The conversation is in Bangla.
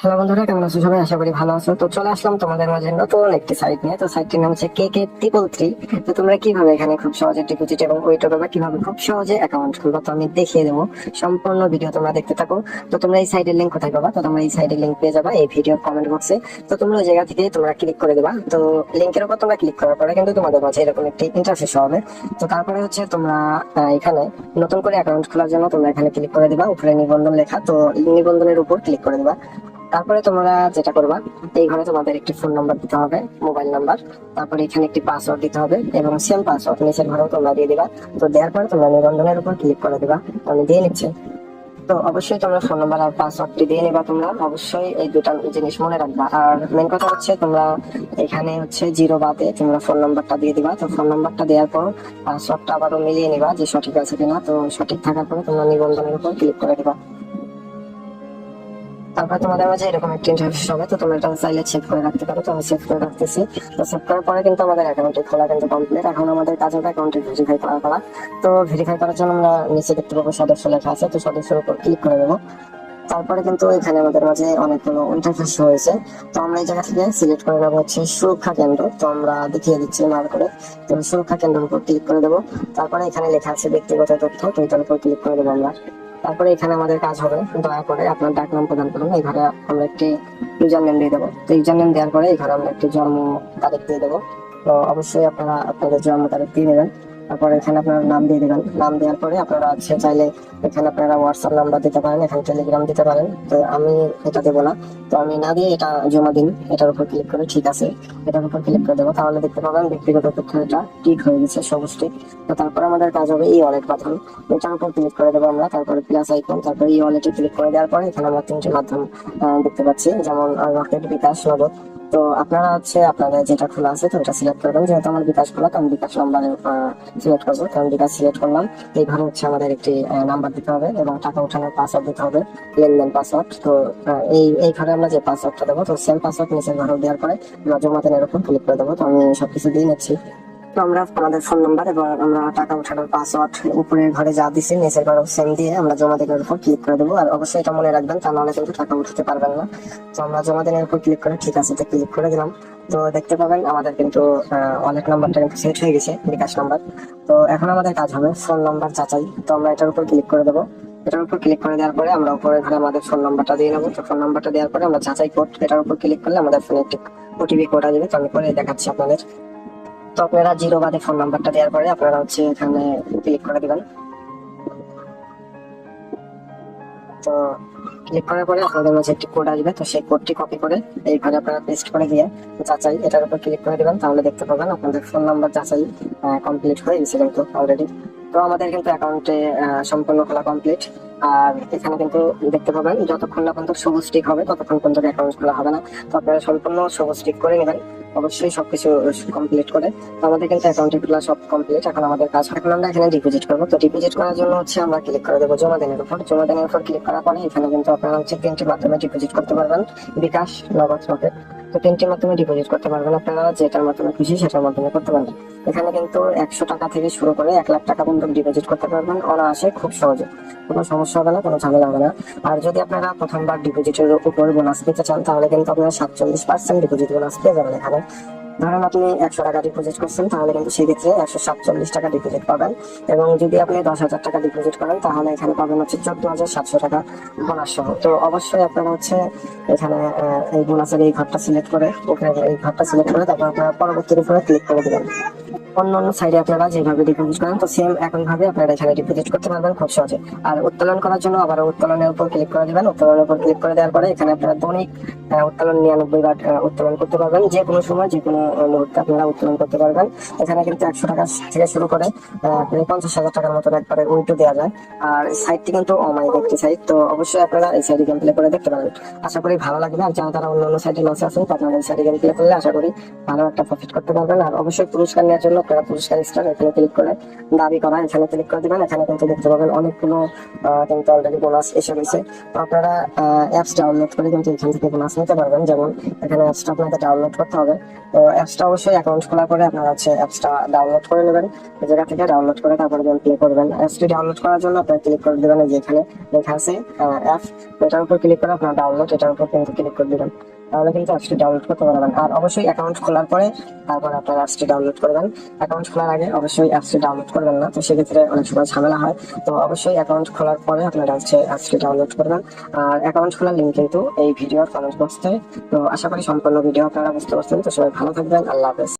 হ্যালো বন্ধুরা, কেমন আছো সবাই? আশা করি ভালো আছো। তো চলে আসলাম তোমাদের মাঝে নতুন একটি সাইট নিয়ে। তো সাইটটির নাম হচ্ছে KK333। তো তোমরা কিভাবে এখানে খুব সহজে ডিপোজিট এবং উইথড্র করবে, কিভাবে খুব সহজে অ্যাকাউন্ট খুলবা, তো আমি দেখিয়ে দেবো। সম্পূর্ণ ভিডিও তোমরা দেখতে থাকো। তো তোমরা এই সাইটের লিঙ্ক কোথায় পাবা? তো তোমরা এই সাইটের লিঙ্ক পেয়ে যাবা এই ভিডিওর কমেন্ট বক্সে। তো তোমরা ওই জায়গা থেকে তোমরা ক্লিক করে দেবা। তো লিঙ্কের উপর তোমরা ক্লিক করার পরে কিন্তু তোমাদের মাঝে এরকম একটি ইন্টারফেস হবে। তো তারপরে হচ্ছে তোমরা এখানে নতুন করে অ্যাকাউন্ট খোলার জন্য তোমরা এখানে ক্লিক করে দিবা। উপরে নিবন্ধন লেখা, তো নিবন্ধনের উপর ক্লিক করে দিবা। তারপরে তোমরা যেটা করবা, এই ঘরে তোমাদের একটি ফোন নাম্বার দিতে হবে, মোবাইল নাম্বার। তারপরে এখানে একটি পাসওয়ার্ড দিতে হবে এবং সেম পাসওয়ার্ড নিচের ঘরেও তোমরা দিয়ে দিবা। তো দেওয়ার পরে তোমরা নিবন্ধনের উপর ক্লিক করে দিবা। তো আমি দিয়ে নিচ্ছি। তো অবশ্যই তোমরা ফোন নাম্বার আর পাসওয়ার্ডটি দিয়ে নিবা। তোমরা অবশ্যই এই দুটা জিনিস মনে রাখবা। আর মেন কথা হচ্ছে তোমরা এখানে হচ্ছে জিরো বাদে তোমরা ফোন নাম্বারটা দিয়ে দিবা। তো ফোন নাম্বারটা দেওয়ার পর পাসওয়ার্ডটা আবারও মিলিয়ে নিবা যে সঠিক আছে কিনা। তো সঠিক থাকার পরে তোমরা নিবন্ধনের উপর ক্লিক করে দিবা। তারপর তোমাদের মাঝে এরকম একটা ইন্টারফেস হবে। তো তোমরা এটা চাইলে সেভ করে রাখতে পারো। তো আমি সেভ করে রাখতেছি। তো সেভ করার পরে কিন্তু আমাদের অ্যাকাউন্টে খোলা কিন্তু কমপ্লিট। এখন আমাদের কাজ হবে অ্যাকাউন্টে ভেরিফাই করা। তো ভেরিফাই করার জন্য আমরা নিচে দেখতে পাবো সদস্য লেখা আছে। তো সদস্যের উপর ক্লিক করে দেবো। তারপরে কিন্তু এখানে আমাদের মাঝে অনেকগুলো ইন্টারফেস হয়েছে। তো আমরা এই জায়গা থেকে সিলেক্ট করে নেবো হচ্ছে সুরক্ষা কেন্দ্র। তো আমরা দেখিয়ে দিচ্ছি মার করে। তো সুরক্ষা কেন্দ্রের উপর ক্লিক করে দেবো। তারপরে এখানে লেখা আছে ব্যক্তিগত তথ্য, তো এটার উপর ক্লিক করে দেবো আমরা। তারপরে এখানে আমাদের কাজ হবে, দয়া করে আপনার ডাক নাম প্রদান করুন। এই ঘরে আমরা একটি ইউজার নেম দিয়ে দেবো। তো ইউজার নেম দেওয়ার পরে এই ঘরে আমরা একটি জন্ম তারিখ দিয়ে দেবো। তো অবশ্যই আপনারা আপনাদের জন্ম তারিখ দিয়ে নেবেন। তারপরে এখানে আপনার নাম দিয়ে দেবেন। নাম দেওয়ার পরে আপনারা আছে চাইলে এখানে আপনারা হোয়াটসঅ্যাপ নাম্বার দিতে পারেন, এখানে টেলিগ্রাম দিতে পারেন। তো আমি এটা দেবো না। তো আমি না দিয়ে এটা জমা দিন, এটার উপর ক্লিক করে ঠিক আছে, এটার উপর ক্লিক করে দেবো। তাহলে দেখতে পাবেন ব্যক্তিগত তথ্য এটা ঠিক হয়ে গেছে, সবুজ টিক। তো তারপরে আমাদের কাজ হবে ই ওয়ালেট বাটন। এটার উপর ক্লিক করে দেবো আমরা। তারপরে প্লাস আইকন, তারপরে ই ওয়ালেটে ক্লিক করে দেওয়ার পরে এখানে আমরা তিনটি মাধ্যম দেখতে পাচ্ছি, যেমন রকেট, বিকাশ, নগদ। তো আপনারা হচ্ছে আপনাদের যেটা খোলা আছে তো এটা সিলেক্ট করবেন। যেহেতু আমার বিকাশ খোলা, তো আমি বিকাশ নাম্বারে সিলেক্ট করবো। তো আমি বিকাশ সিলেক্ট করলাম। এই ঘরে হচ্ছে আমাদের একটি নাম্বার দিতে হবে এবং টাকা উঠানোর পাসওয়ার্ড দিতে হবে, লেনদেন পাসওয়ার্ড। তো এই ঘরে আমরা যে পাসওয়ার্ডটা দেবো, তো সেম পাসওয়ার্ড নিচের ঘরে দেওয়ার পরে আমরা জমা দেনের উপর ক্লিক করে দেবো। তো আমি সবকিছু দিয়ে নিচ্ছি। তো আমরা আমাদের ফোন নাম্বার এবং আমরা টাকা ওঠানোর পাসওয়ার্ড উপরে ঘরে যা দিচ্ছি নিচের ঘরে সেম দিয়ে আমরা জমা দেওয়ার উপর ক্লিক করে দেবো। আর অবশ্যই এটা মনে রাখবেন, তা নাহলে কিন্তু টাকা উঠাতে পারবেন না। তো আমরা জমা দেওয়ার উপর ক্লিক করে ঠিক আছে ক্লিক করে দিলাম। তো দেখতে পাবেন আমাদের কিন্তু ওয়ালেট নাম্বারটা কিন্তু সেট হয়ে গেছে, বিকাশ নাম্বার। তো এখন আমাদের কাজ হবে ফোন নাম্বার যাচাই। তো আমরা এটার উপর ক্লিক করে দেবো। এটার উপর ক্লিক করে দেওয়ার পরে আমরা উপরে ঘরে আমাদের ফোন নাম্বারটা দিয়ে নেবো। তো ফোন নাম্বারটা দেওয়ার পরে আমরা যাচাই কোড, এটার উপর ক্লিক করলে আমাদের ফোনে একটি ওটিপি কোড আসবে। তো আমি করে দেখাচ্ছি আপনাদের। তো আপনারা জিরো বাদে ফোন নাম্বারটা দেওয়ার পরে আপনারা হচ্ছে এখানে ক্লিক করে দিবেন। তো ক্লিক করার পরে আপনাদের মাঝে একটি কোড আসবে। তো সেই কোডটি কপি করে এই ঘরে আপনারা পেস্ট করে দিয়ে যাচাই এটার উপর ক্লিক করে দিবেন। তাহলে দেখতে পাবেন আপনাদের ফোন নাম্বার যাচাই কমপ্লিট হয়ে গেছে কিন্তু অলরেডি। তো আমাদের কিন্তু অ্যাকাউন্টে সম্পূর্ণ খোলা কমপ্লিট। আর এখানে কিন্তু দেখতে পাবেন যতক্ষণ না পর্যন্ত সবুজ টিক হবে ততক্ষণ পর্যন্ত অ্যাকাউন্ট খোলা হবে না। তো আপনারা সম্পূর্ণ সবুজ টিক করে নেবেন অবশ্যই সবকিছু কমপ্লিট করে। তো আমাদের কিন্তু অ্যাকাউন্টে খোলা সব কমপ্লিট। এখন আমাদের কাজ, এখন আমরা এখানে ডিপোজিট করবো। তো ডিপোজিট করার জন্য হচ্ছে আমরা ক্লিক করে দেবো জমা দেনের উপর। জমা দেনের উপর ক্লিক করার পরে এখানে কিন্তু আপনারা হচ্ছে তিনটি মাধ্যমে ডিপোজিট করতে পারবেন, বিকাশ, নগদ, রকেট। তো তিনটি মাধ্যমে ডিপোজিট করতে পারবেন। আপনারা যেটার মাধ্যমে খুশি সেটার মাধ্যমে করতে পারবেন। এখানে কিন্তু 100 টাকা থেকে শুরু করে 1 লাখ টাকা পর্যন্ত ডিপোজিট করতে পারবেন অনায়াসে, খুব সহজে, কোনো সমস্যা হবে না, কোনো ঝামেলা হবে না। আর যদি আপনারা প্রথমবার ডিপোজিটের উপর বোনাস পেতে চান তাহলে কিন্তু আপনারা 47% ডিপোজিট বোনাস পেয়ে যাবেন এখানে। ধরেন আপনি 100 টাকা ডিপোজিট করছেন তাহলে কিন্তু সেক্ষেত্রে 147 টাকা ডিপোজিট পাবেন। এবং যদি আপনি 10,000 টাকা ডিপোজিট করেন তাহলে এখানে পাবেন হচ্ছে 14,700 টাকা বোনাস সহ। তো অবশ্যই আপনারা হচ্ছে এখানে এই বোনাসের এই ঘরটা সিলেক্ট করে, ওখানে এই ঘরটা সিলেক্ট করে তারপর আপনারা পরবর্তীর উপরে ক্লিক করে দেবেন। অন্য অন্য সাইডে আপনারা যেভাবে ডিপোজিট করেন তো সেম একইভাবে আপনারা এখানে ডিপোজিট করতে পারবেন খুব সহজে। আর উত্তোলন করার জন্য আবার উত্তোলনের উপর ক্লিক করে দিবেন। উত্তোলনের উপর ক্লিক করে দেওয়ার পরে এখানে আপনারা দৈনিক উত্তোলন 99 বার উত্তোলন করতে পারবেন। যে কোনো সময় যে কোনো মুহূর্তে আপনারা উত্তোলন করতে পারবেন। এখানে কিন্তু 100 টাকা থেকে শুরু করে 50,000 টাকার মতো একবারে উইথড্র দেওয়া যায়। আর সাইটটি কিন্তু অমায়িক একটি সাইট। তো অবশ্যই আপনারা এই সাইটে গেম প্লে করে দেখতে পারেন, আশা করি ভালো লাগবে। আর যারা তারা অন্য অন্য সাইটে লসে আছেন আপনারা এই সাইটে গেম প্লে করলে আশা করি ভালো একটা প্রফিট করতে পারবেন। আর অবশ্যই পুরস্কার নেওয়ার জন্য আপনারা পুরস্কার স্টার এখানে ক্লিক করে দাবি করা, এখানে ক্লিক করে দিবেন। এখানে কিন্তু দেখতে পাবেন অনেকগুলো কিন্তু অলরেডি বোনাস এসে গেছে। তো আপনারা অ্যাপস ডাউনলোড করে কিন্তু এখান থেকে বোনাস নিতে পারবেন। যেমন এখানে অ্যাপসটা আপনাদের ডাউনলোড করতে হবে। তো অ্যাপসটা অবশ্যই অ্যাকাউন্ট খোলার পরে আপনারা হচ্ছে অ্যাপসটা ডাউনলোড করে নেবেন। এই জায়গা থেকে ডাউনলোড করে তারপরে গেম প্লে করবেন। অ্যাপসটি ডাউনলোড করার জন্য আপনারা ক্লিক করে দেবেন যেখানে লেখা আছে অ্যাপ, এটার উপর ক্লিক করে আপনারা ডাউনলোড, এটার উপর কিন্তু ক্লিক করে দেবেন। তাহলে কিন্তু অ্যাপসটি ডাউনলোড করতে পারবেন। আর অবশ্যই অ্যাকাউন্ট খোলার পরে তারপর আপনারা অ্যাপসটি ডাউনলোড করবেন। অ্যাকাউন্ট খোলার আগে অবশ্যই অ্যাপসটি ডাউনলোড করবেন না, তো সেক্ষেত্রে অনেক সময় ঝামেলা হয়। তো অবশ্যই অ্যাকাউন্ট খোলার পরে আপনারা হচ্ছে অ্যাপসটি ডাউনলোড করবেন। আর অ্যাকাউন্ট খোলার লিঙ্ক কিন্তু এই ভিডিওর কমেন্ট বক্সে। তো আশা করি সম্পূর্ণ ভিডিও আপনারা বুঝতে পারছেন। তো সবাই ভালো থাকবেন, আল্লাহ হাফেজ।